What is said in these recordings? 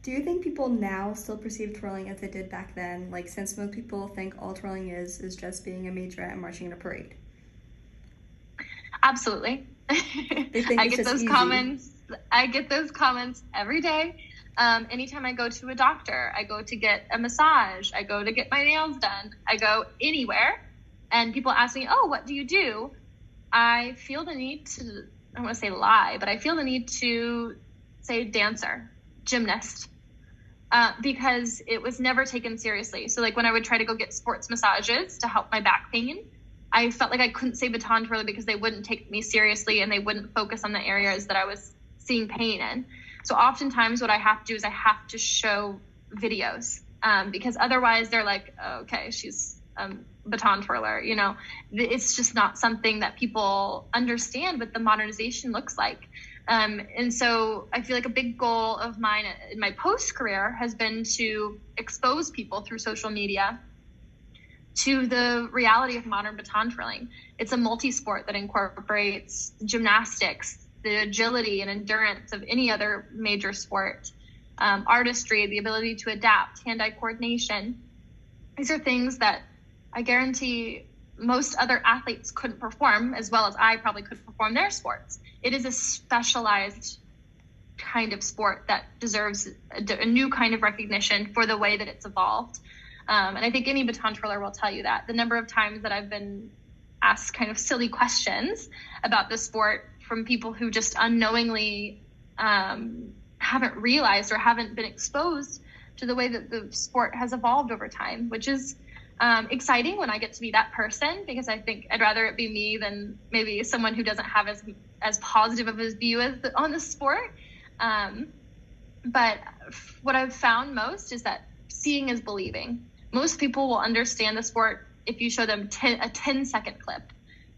Do you think people now still perceive twirling as they did back then? Like, since most people think all twirling is just being a majorette and marching in a parade. Absolutely. They think I it's get just those easy. comments. I get those comments every day. Anytime I go to a doctor, I go to get a massage, I go to get my nails done, I go anywhere, and people ask me, "Oh, what do you do?" I feel the need to, I don't want to say lie, but I feel the need to say dancer, gymnast, because it was never taken seriously. So like when I would try to go get sports massages to help my back pain, I felt like I couldn't say baton twirler because they wouldn't take me seriously and they wouldn't focus on the areas that I was seeing pain in. So oftentimes what I have to do is I have to show videos, because otherwise they're like, oh, okay, she's baton twirler. You know, it's just not something that people understand what the modernization looks like. And so I feel like a big goal of mine in my post career has been to expose people through social media to the reality of modern baton twirling. It's a multi-sport that incorporates gymnastics, the agility and endurance of any other major sport, artistry, the ability to adapt, hand-eye coordination. These are things that I guarantee most other athletes couldn't perform as well as I probably could perform their sports. It is a specialized kind of sport that deserves a new kind of recognition for the way that it's evolved. And I think any baton twirler will tell you that. The number of times that I've been asked kind of silly questions about the sport from people who just unknowingly haven't realized or haven't been exposed to the way that the sport has evolved over time, which is exciting when I get to be that person, because I think I'd rather it be me than maybe someone who doesn't have as positive of a view on the sport. But what I've found most is that seeing is believing. Most people will understand the sport if you show them a 10-second clip.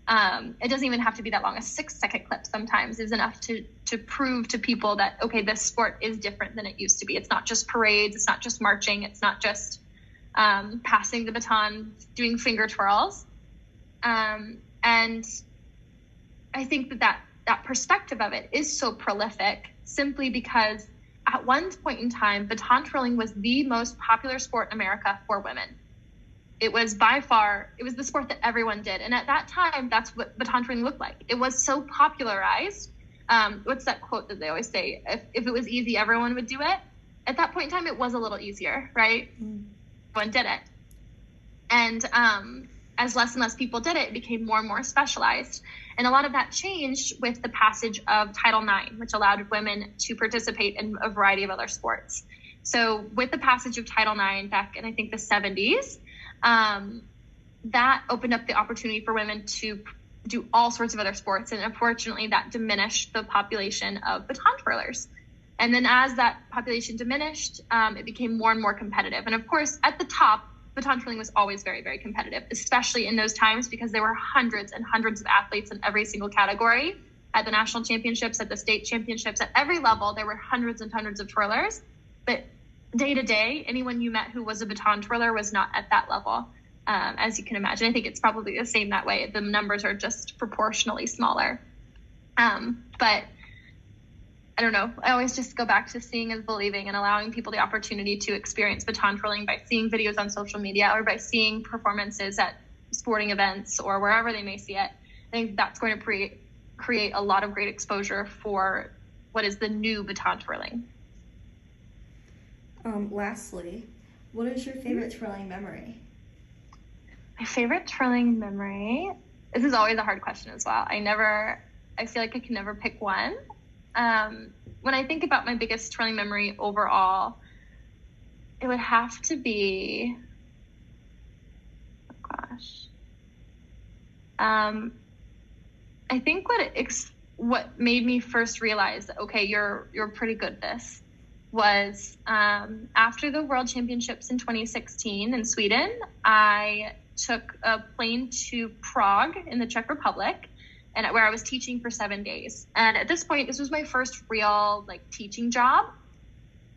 It doesn't even have to be that long. A 6-second clip sometimes is enough to prove to people that, okay, this sport is different than it used to be. It's not just parades. It's not just marching. It's not just passing the baton, doing finger twirls. And I think that perspective of it is so prolific simply because at one point in time, baton twirling was the most popular sport in America for women. It was by far, it was the sport that everyone did. And at that time, that's what baton twirling looked like. It was so popularized. What's that quote that they always say? If it was easy, everyone would do it. At that point in time, it was a little easier, right? Everyone did it. And as less and less people did it, it became more and more specialized. And a lot of that changed with the passage of Title IX, which allowed women to participate in a variety of other sports. So with the passage of Title IX back in, I think, the 70s, that opened up the opportunity for women to do all sorts of other sports. And unfortunately, that diminished the population of baton twirlers. And then as that population diminished, it became more and more competitive. And of course, at the top, baton twirling was always very, very competitive, especially in those times because there were hundreds and hundreds of athletes in every single category. At the national championships, at the state championships, at every level, there were hundreds and hundreds of twirlers. But day to day, anyone you met who was a baton twirler was not at that level, as you can imagine. I think it's probably the same that way. The numbers are just proportionally smaller. But I don't know. I always just go back to seeing is believing and allowing people the opportunity to experience baton twirling by seeing videos on social media or by seeing performances at sporting events or wherever they may see it. I think that's going to create a lot of great exposure for what is the new baton twirling. Lastly, what is your favorite twirling memory? My favorite twirling memory? This is always a hard question as well. I feel like I can never pick one. When I think about my biggest twirling memory overall, it would have to be, I think what made me first realize that, okay, you're pretty good at this was, after the World Championships in 2016 in Sweden, I took a plane to Prague in the Czech Republic, and where I was teaching for 7 days. And at this point, this was my first real teaching job.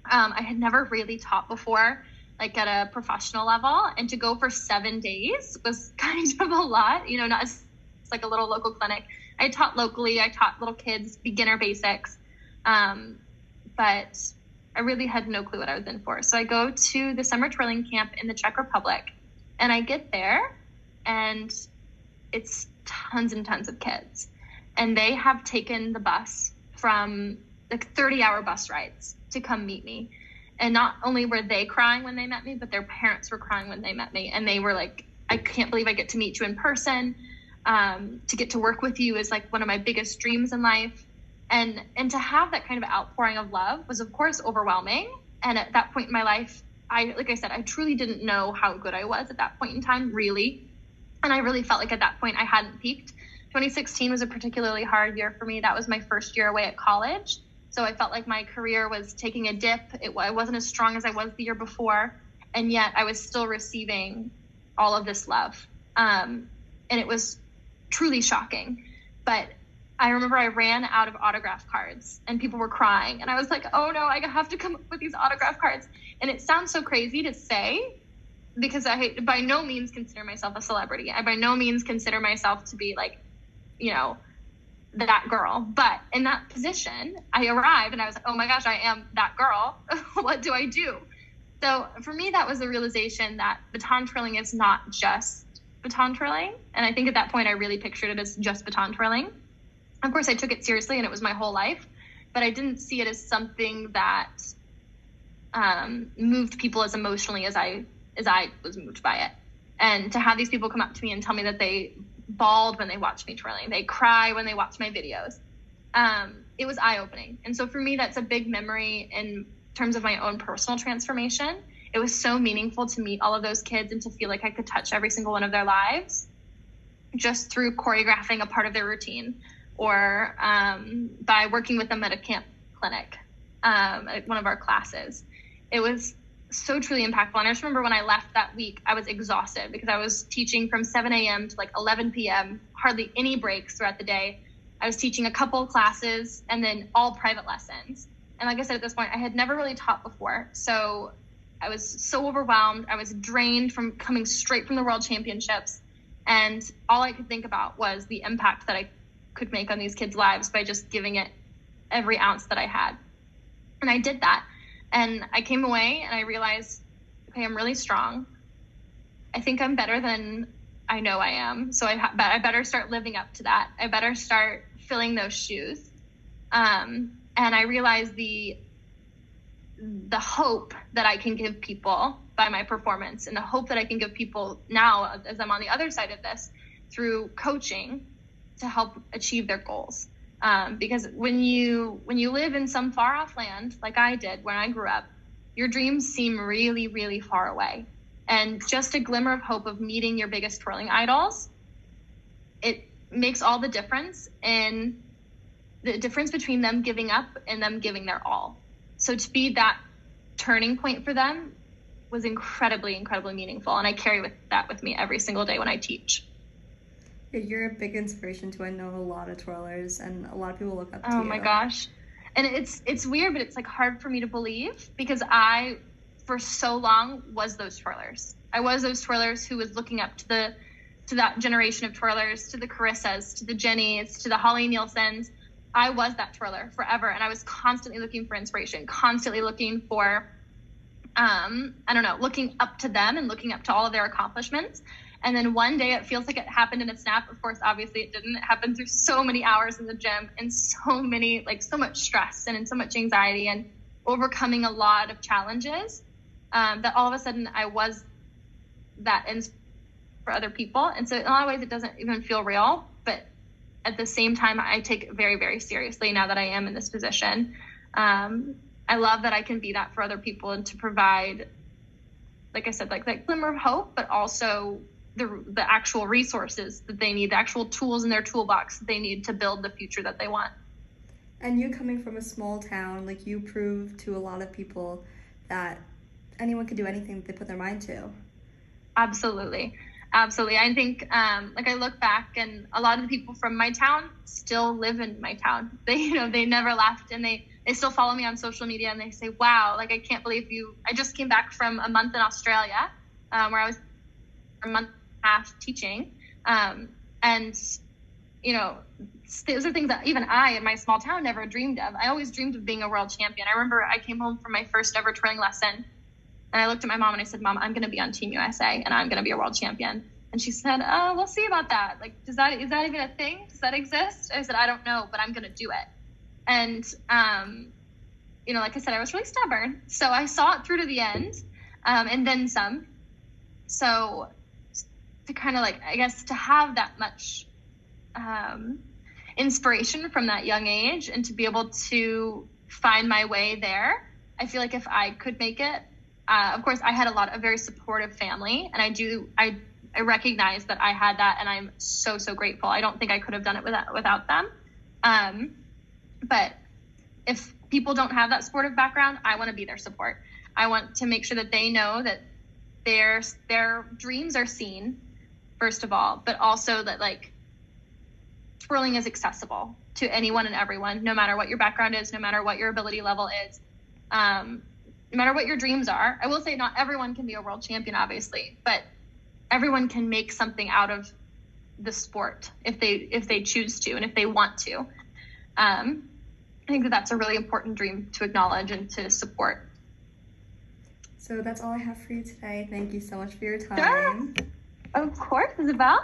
I had never really taught before, at a professional level, and to go for 7 days was kind of a lot, not as like a little local clinic. I taught locally. I taught little kids beginner basics. But I really had no clue what I was in for. So I go to the summer twirling camp in the Czech Republic, and I get there, and it's tons and tons of kids. And they have taken the bus from like 30-hour bus rides to come meet me. And not only were they crying when they met me, but their parents were crying when they met me. And they were like, I can't believe I get to meet you in person. To get to work with you is like one of my biggest dreams in life. And to have that kind of outpouring of love was, of course, overwhelming. And at that point in my life, like I said, I truly didn't know how good I was at that point in time, really. And I really felt like at that point I hadn't peaked. 2016 was a particularly hard year for me. That was my first year away at college. So I felt like my career was taking a dip. I wasn't as strong as I was the year before. And yet I was still receiving all of this love. And it was truly shocking. But I remember I ran out of autograph cards and people were crying. And I was like, oh no, I have to come up with these autograph cards. And it sounds so crazy to say, because I by no means consider myself a celebrity. I by no means consider myself to be like, that girl. But in that position, I arrived and I was like, oh my gosh, I am that girl. What do I do? So for me, that was the realization that baton twirling is not just baton twirling. And I think at that point, I really pictured it as just baton twirling. Of course, I took it seriously and it was my whole life, but I didn't see it as something that moved people as emotionally as I was moved by it. And to have these people come up to me and tell me that they bawled when they watched me twirling, they cry when they watch my videos, it was eye-opening. And so for me, that's a big memory in terms of my own personal transformation. It was so meaningful to meet all of those kids and to feel like I could touch every single one of their lives just through choreographing a part of their routine, or by working with them at a camp clinic, at one of our classes. It was so truly impactful. And I just remember when I left that week, I was exhausted because I was teaching from 7 a.m. to like 11 p.m., hardly any breaks throughout the day. I was teaching a couple of classes and then all private lessons. And like I said, at this point, I had never really taught before. So I was so overwhelmed. I was drained from coming straight from the World Championships. And all I could think about was the impact that I could make on these kids' lives by just giving it every ounce that I had. And I did that. And I came away and I realized, okay, I'm really strong. I think I'm better than I know I am. So I better start living up to that. I better start filling those shoes. And I realized the hope that I can give people by my performance, and the hope that I can give people now as I'm on the other side of this through coaching to help achieve their goals. Because when you live in some far off land, like I did when I grew up, your dreams seem really, really far away. And just a glimmer of hope of meeting your biggest twirling idols, it makes all the difference in the difference between them giving up and them giving their all. So to be that turning point for them was incredibly, incredibly meaningful. And I carry that with me every single day when I teach. You're a big inspiration to, I know, a lot of twirlers, and a lot of people look up to you. Oh my gosh. And it's weird, but it's like hard for me to believe, because I, for so long, was those twirlers. I was those twirlers who was looking up to that generation of twirlers, to the Carissas, to the Jennies, to the Holly Nielsen's. I was that twirler forever, and I was constantly looking for inspiration, constantly looking for, looking up to them and looking up to all of their accomplishments. And then one day it feels like it happened in a snap. Of course, obviously it didn't. It happened through so many hours in the gym and so much stress and so much anxiety and overcoming a lot of challenges, that all of a sudden I was that for other people. And so in a lot of ways it doesn't even feel real, but at the same time, I take it very, very seriously now that I am in this position. I love that I can be that for other people and to provide, like I said, like that glimmer of hope, but also the actual resources that they need, the actual tools in their toolbox that they need to build the future that they want. And you coming from a small town, like, you prove to a lot of people that anyone can do anything that they put their mind to. Absolutely. Absolutely. I think, I look back, and a lot of the people from my town still live in my town. They never left, and they still follow me on social media, and they say, wow, like, I can't believe I just came back from a month in Australia, where I was a month and a half teaching. And, those are things that even I, in my small town, never dreamed of. I always dreamed of being a world champion. I remember I came home from my first ever twirling lesson, and I looked at my mom and I said, Mom, I'm going to be on Team USA, and I'm going to be a world champion. And she said, we'll see about that. Like, is that even a thing? Does that exist? I said, I don't know, but I'm going to do it. And, like I said, I was really stubborn. So I saw it through to the end, and then some. So to kind of like, I guess, to have that much inspiration from that young age and to be able to find my way there, I feel like if I could make it, of course, I had a very supportive family, and I recognize that I had that, and I'm so, so grateful. I don't think I could have done it without them. But if people don't have that supportive background, I want to be their support. I want to make sure that they know that their dreams are seen, first of all, but also that like twirling is accessible to anyone and everyone, no matter what your background is, no matter what your ability level is, no matter what your dreams are. I will say not everyone can be a world champion, obviously, but everyone can make something out of the sport if they choose to and if they want to. I think that's a really important dream to acknowledge and to support. So that's all I have for you today. Thank you so much for your time. Sure. Of course, Isabel.